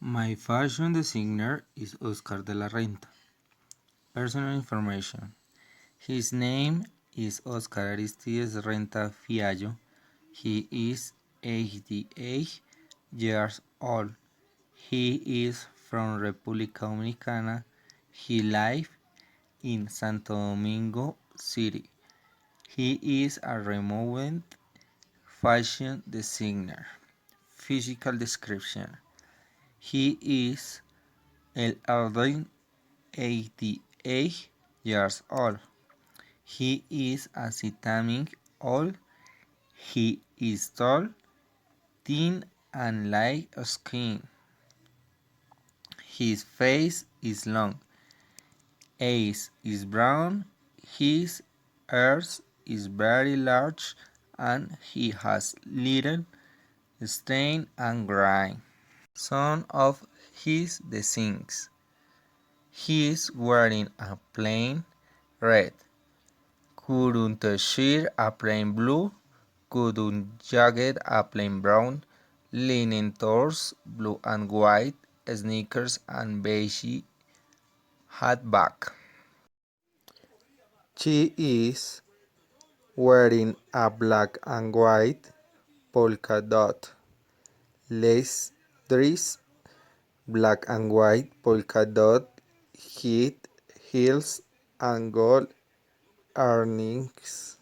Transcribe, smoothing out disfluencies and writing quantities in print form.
My fashion designer is Oscar de la Renta. Personal information. His name is Oscar Aristides Renta Fiallo. He is 88 years old. He is from República Dominicana. He lives in Santo Domingo City. He is a renowned fashion designer. Physical description. He is elderly 88 years old. He is a sitting old. He is tall, thin, and light skin. His face is long. Eyes is brown. His ears is very large, and he has little stain and grime. Some of his designs. He is wearing a plain red current shirt a plain blue, current jacket a plain brown, linen tops blue and white, sneakers and beige hatback. She is wearing a black and white polka dot lace dress, black and white polka dot heat heels and gold earrings.